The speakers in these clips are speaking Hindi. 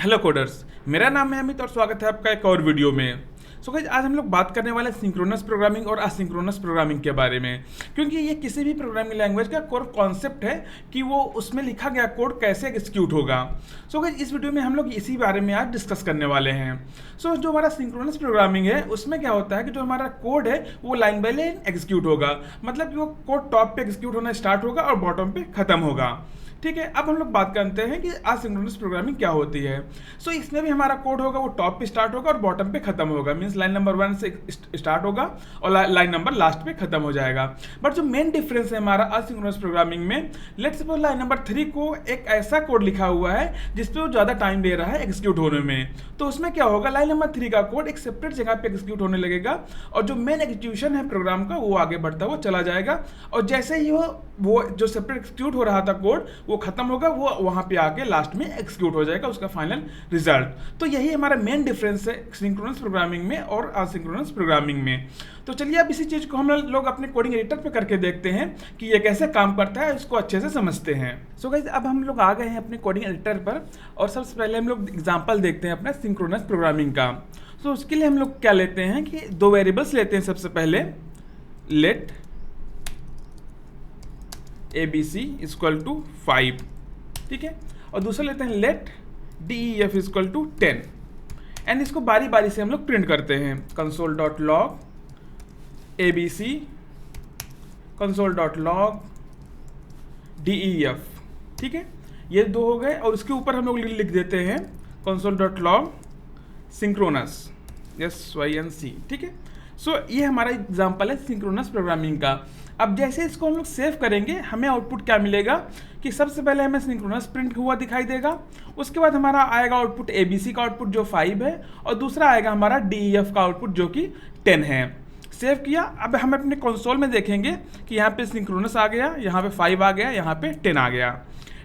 हेलो कोडर्स, मेरा नाम है अमित और स्वागत है आपका एक और वीडियो में। गाइस आज हम लोग बात करने वाले हैं सिंक्रोनस प्रोग्रामिंग और असिंक्रोनस प्रोग्रामिंग के बारे में, क्योंकि ये किसी भी प्रोग्रामिंग लैंग्वेज का कोर कॉन्सेप्ट है कि वो उसमें लिखा गया कोड कैसे एग्जीक्यूट होगा। गाइस इस वीडियो में हम लोग इसी बारे में आज डिस्कस करने वाले हैं। जो हमारा सिंक्रोनस प्रोग्रामिंग है उसमें क्या होता है कि जो हमारा कोड है वो लाइन बाय लाइन एग्जीक्यूट होगा, मतलब कि वो कोड टॉप पे एग्जीक्यूट होना स्टार्ट होगा और बॉटम पे खत्म होगा। ठीक है, अब हम लोग बात करते हैं कि असिंक्रोनस प्रोग्रामिंग क्या होती है। इसमें भी हमारा कोड होगा वो टॉप पे स्टार्ट होगा और बॉटम पे खत्म होगा, मींस लाइन नंबर 1 से स्टार्ट होगा और लाइन नंबर लास्ट पे खत्म हो जाएगा। बट जो मेन डिफरेंस है हमारा असिंक्रोनस प्रोग्रामिंग में, लेट्स सपोज लाइन नंबर 3 को एक ऐसा कोड लिखा हुआ है जिसपे वो ज़्यादा टाइम ले रहा है एग्जीक्यूट होने में, तो उसमें क्या होगा, लाइन नंबर 3 का कोड एक सेपरेट जगह पे एग्जीक्यूट होने लगेगा और जो मेन एग्जीक्यूशन है प्रोग्राम का वो आगे बढ़ता हुआ चला जाएगा। और जैसे ही वो जो सेपरेट एग्जीक्यूट हो रहा था कोड वो खत्म होगा, वो वहां पे आके लास्ट में एग्जीक्यूट हो जाएगा उसका फाइनल रिजल्ट। तो यही हमारा मेन डिफरेंस है सिंक्रोनस प्रोग्रामिंग में और असिंक्रोनस प्रोग्रामिंग में। तो चलिए अब इसी चीज को हम लोग अपने कोडिंग एडिटर पे करके देखते हैं कि ये कैसे काम करता है, इसको अच्छे से समझते हैं। गाइस अब हम लोग आ गए हैं अपने कोडिंग एडिटर पर और सबसे पहले हम लोग एग्जांपल देखते हैं अपना सिंक्रोनस प्रोग्रामिंग का। उसके लिए हम लोग क्या लेते हैं कि दो वेरिएबल्स लेते हैं। सबसे पहले लेट ABC इक्वल टू 5, ठीक है, और दूसरा लेते हैं let DEF equal to 10 and इसको बारी बारी से हम लोग प्रिंट करते हैं। console.log ABC console.log DEF, ठीक है, ये दो हो गए और उसके ऊपर हम लोग लिख देते हैं console.log synchronous SYNC, ठीक है। ये हमारा एग्जाम्पल है सिंक्रोनस प्रोग्रामिंग का। अब जैसे इसको हम लोग सेव करेंगे हमें आउटपुट क्या मिलेगा कि सबसे पहले हमें सिंक्रोनस प्रिंट हुआ दिखाई देगा, उसके बाद हमारा आएगा आउटपुट ABC का आउटपुट जो 5 है और दूसरा आएगा हमारा DEF का आउटपुट जो कि 10 है। सेव किया, अब हम अपने कंसोल में देखेंगे कि यहाँ पे सिंक्रोनस आ गया, यहाँ पे 5 आ गया, यहाँ पे 10 आ गया,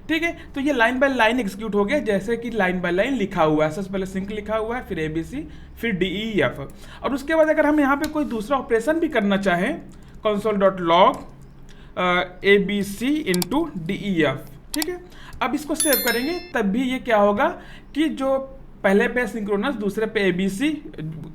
ठीक है। तो ये लाइन बाय लाइन एग्जीक्यूट हो गया जैसे कि लाइन बाय लाइन लिखा हुआ है। सबसे पहले सिंक लिखा हुआ है, फिर ABC, फिर DEF, और उसके बाद अगर हम यहाँ पे कोई दूसरा ऑपरेशन भी करना चाहें console.log ABC into DEF, ठीक है। अब इसको सेव करेंगे तब भी ये क्या होगा कि जो पहले पे सिंक्रोनस, दूसरे पे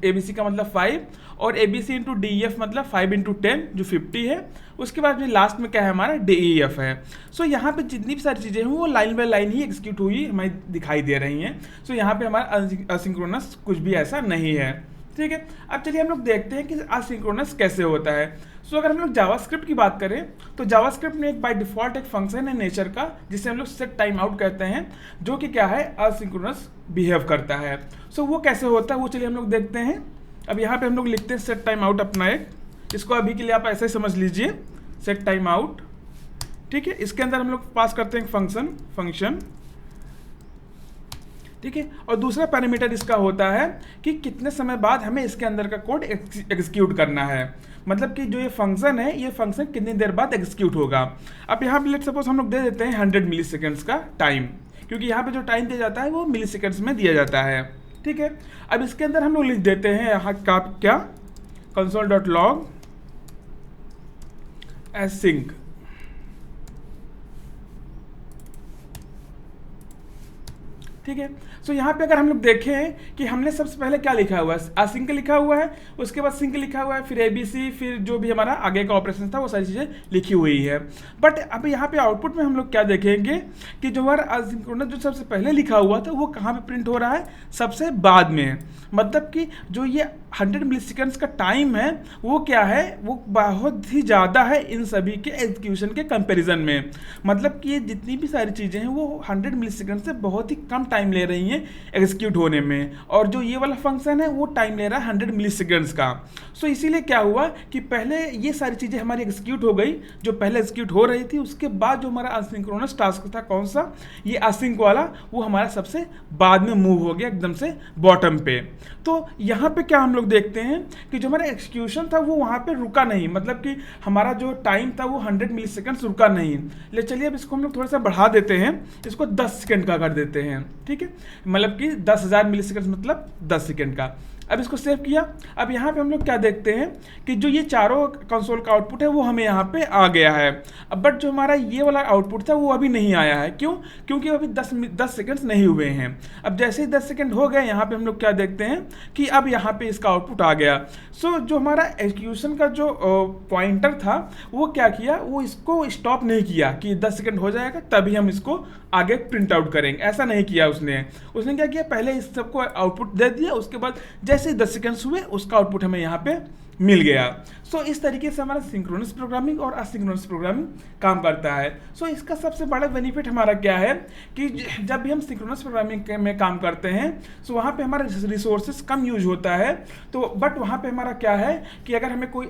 ABC का मतलब 5 और ABC इंटू DEF मतलब 5 इंटू 10 जो 50 है। उसके बाद में लास्ट में क्या है हमारा DEF है। यहाँ पे जितनी भी सारी चीज़ें हैं वो line by line he execute हुई हमें दिखाई दे रही हैं। यहाँ पे हमारा असिंक्रोनस कुछ भी ऐसा नहीं है, ठीक है। अब चलिए हम लोग देखते हैं कि असिंक्रोनस कैसे होता है। अगर हम लोग जावास्क्रिप्ट की बात करें तो जावास्क्रिप्ट में एक बाय डिफॉल्ट एक फंक्शन है नेचर का जिसे हम लोग सेट टाइम आउट कहते हैं, जो कि क्या है असिंक्रोनस बिहेव करता है। वो कैसे होता है वो चलिए हम लोग देखते हैं। अब यहाँ पे हम लोग लिखते हैं सेट टाइम आउट अपना एक, इसको अभी के लिए आप ऐसे समझ लीजिए सेट टाइम आउट, ठीक है। इसके अंदर हम लोग पास करते हैं फंक्शन, ठीक है, और दूसरा पैरामीटर इसका होता है कि कितने समय बाद हमें इसके अंदर का कोड एग्जीक्यूट करना है, मतलब कि जो ये फंक्शन है ये फंक्शन कितनी देर बाद एग्जीक्यूट होगा। अब यहाँ पे लेट सपोज हम लोग दे देते हैं 100 मिली सेकेंड्स का टाइम, क्योंकि यहाँ पे जो टाइम दिया जाता है वो मिली सेकेंड्स में दिया जाता है, ठीक है। अब इसके अंदर हम लोग लिख देते हैं यहाँ का क्या console.log async, ठीक है। यहाँ पे अगर हम लोग देखें कि हमने सबसे पहले क्या लिखा हुआ है, असिंक लिखा हुआ है, उसके बाद सिंक लिखा हुआ है, फिर ABC, फिर जो भी हमारा आगे का ऑपरेशन था वो सारी चीज़ें लिखी हुई है। बट अब यहाँ पे आउटपुट में हम लोग क्या देखेंगे कि जो हमारा असिंक्रोनस जो सबसे पहले लिखा हुआ था वो कहाँ पे प्रिंट हो रहा है, सबसे बाद में। मतलब कि जो ये 100 मिली सेकेंड्स का टाइम है वो क्या है, वो बहुत ही ज़्यादा है इन सभी के एग्जीक्यूशन के कंपेरिजन में। मतलब कि ये जितनी भी सारी चीज़ें हैं वो 100 मिली सेकेंड से बहुत ही कम टाइम ले रही हैं एग्जीक्यूट होने में, और जो ये वाला फंक्शन है वो टाइम ले रहा है 100 मिली सेकेंड्स का। इसीलिए क्या हुआ कि पहले ये सारी चीज़ें हमारी एग्जीक्यूट हो गई जो पहले एग्जीक्यूट हो रही थी, उसके बाद जो हमारा असिंक्रोनस टास्क था कौन सा, ये असिंक वाला, वो हमारा सबसे बाद में मूव हो गया एकदम से बॉटम पे। तो यहाँ पे क्या हम लोग देखते हैं कि जो हमारा एक्सक्यूशन था वो वहाँ पे रुका नहीं, मतलब कि हमारा जो टाइम था वो 100 मिली सेकेंड्स रुका नहीं। ले चलिए अब इसको हम लोग थोड़ा सा बढ़ा देते हैं, इसको 10 सेकेंड का कर देते हैं, ठीक है, मतलब कि 10,000 मिली सेकेंड मतलब 10 सेकेंड का। अब इसको सेव किया। अब यहाँ पे हम लोग क्या देखते हैं कि जो ये चारों कंसोल का आउटपुट है वो हमें यहाँ पे आ गया है। अब बट जो हमारा ये वाला आउटपुट था वो अभी नहीं आया है। क्यों? क्योंकि अभी 10 सेकंड्स नहीं हुए हैं। अब जैसे ही 10 सेकंड हो गए यहाँ पे हम लोग क्या देखते हैं कि अब यहाँ पे इसका आउटपुट आ गया। सो जो हमारा एग्जीक्यूशन का जो पॉइंटर था वो क्या किया, वो इसको स्टॉप नहीं किया कि 10 सेकंड हो जाएगा तभी हम इसको आगे प्रिंट आउट करेंगे, ऐसा नहीं किया उसने क्या किया, पहले इस सबको आउटपुट दे दिया, उसके बाद जैसे ही 10 सेकंड्स हुए उसका आउटपुट हमें यहाँ पे मिल गया। सो इस तरीके से हमारा सिंक्रोनस प्रोग्रामिंग और असिंक्रोनस प्रोग्रामिंग काम करता है। सो इसका सबसे बड़ा बेनिफिट हमारा क्या है कि जब भी हम सिंक्रोनस प्रोग्रामिंग में काम करते हैं सो वहाँ पे हमारा रिसोर्सेज कम यूज होता है। तो बट वहाँ पे हमारा क्या है कि अगर हमें कोई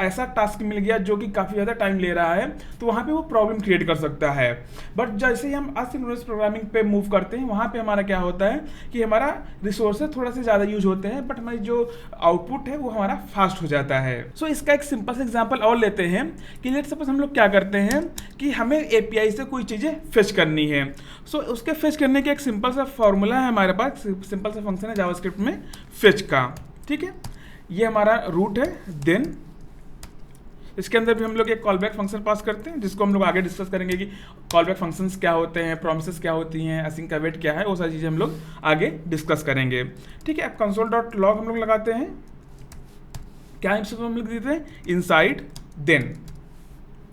ऐसा टास्क मिल गया जो कि काफ़ी ज़्यादा टाइम ले रहा है तो वहाँ पे वो प्रॉब्लम क्रिएट कर सकता है। बट जैसे ही हम असिंक्रोनस प्रोग्रामिंग पे मूव करते हैं वहाँ पे हमारा क्या होता है कि हमारा रिसोर्सेज थोड़ा से ज़्यादा यूज होते हैं बट हमारी जो आउटपुट है वो हमारा फास्ट हो जाता है। सो इसका एक सिंपल सा एग्जांपल और लेते हैं कि लेट सपोज हम लोग क्या करते हैं कि हमें एपीआई से कोई चीज़ें फेच करनी है। सो उसके फेच करने का एक सिंपल सा फॉर्मूला है हमारे पास, सिंपल सा फंक्शन है जावास्क्रिप्ट में फेच का। ठीक है, ये हमारा रूट है। देन इसके अंदर भी हम लोग एक कॉलबैक फंक्शन पास करते हैं जिसको हम लोग आगे डिस्कस करेंगे कि कॉलबैक फंक्शंस क्या होते हैं, प्रॉमिसेस क्या होती हैं, असिंक का वेट क्या है, वो सारी चीज़ें हम लोग आगे डिस्कस करेंगे। ठीक है, अब console.log हम लोग लगाते हैं। क्या हम लिख देते हैं इनसाइड देन।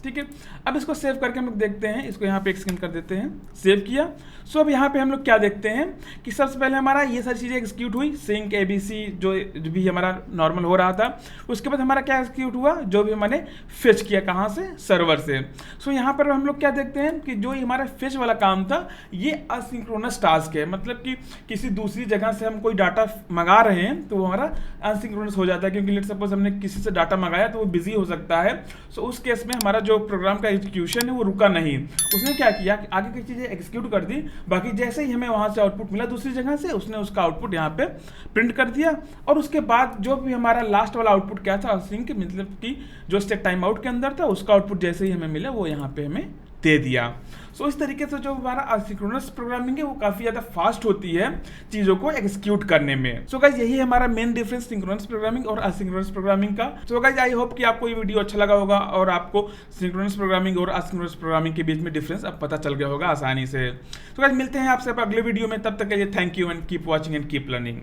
ठीक है, अब इसको सेव करके हम लोग देखते हैं, इसको यहाँ पे एक्सटेंड कर देते हैं, सेव किया। सो अब यहाँ पे हम लोग क्या देखते हैं कि सबसे पहले हमारा ये सारी चीज़ें एग्जीक्यूट हुई, सिंक ABC जो भी हमारा नॉर्मल हो रहा था। उसके बाद हमारा क्या एग्जीक्यूट हुआ, जो भी हमने फेच किया कहाँ से, सर्वर से। सो यहाँ पर हम लोग क्या देखते हैं कि जो हमारा फेच वाला काम था ये असिंक्रोनस टास्क है, मतलब कि किसी दूसरी जगह से हम कोई डाटा मंगा रहे हैं तो वो हमारा असिंक्रोनस हो जाता है, क्योंकि लेट सपोज हमने किसी से डाटा मंगाया तो वो बिजी हो सकता है। सो उस केस में हमारा जो प्रोग्राम का एग्जीक्यूशन है वो रुका नहीं, उसने क्या किया कि आगे की चीज़ें एग्जीक्यूट कर दी। बाकी जैसे ही हमें वहाँ से आउटपुट मिला दूसरी जगह से, उसने उसका आउटपुट यहाँ पे प्रिंट कर दिया। और उसके बाद जो भी हमारा लास्ट वाला आउटपुट क्या था असिंक, मतलब कि जो स्टेट टाइम आउट के अंदर था उसका आउटपुट जैसे ही हमें मिला वो यहाँ पे हमें दे दिया। सो इस तरीके से जो हमारा असिंक्रोनस प्रोग्रामिंग है वो काफ़ी ज़्यादा फास्ट होती है चीज़ों को एग्जीक्यूट करने में। सो गाइज यही हमारा मेन डिफरेंस सिंक्रोनस प्रोग्रामिंग और असिंक्रोनस प्रोग्रामिंग का। सो गाइज आई होप कि आपको ये वीडियो अच्छा लगा होगा और आपको सिंक्रोनस प्रोग्रामिंग और असिंक्रोनस प्रोग्रामिंग के बीच में डिफरेंस अब पता चल गया होगा आसानी से। सो गाइज मिलते हैं आपसे अगले वीडियो में, तब तक के लिए thank you and keep watching and keep learning.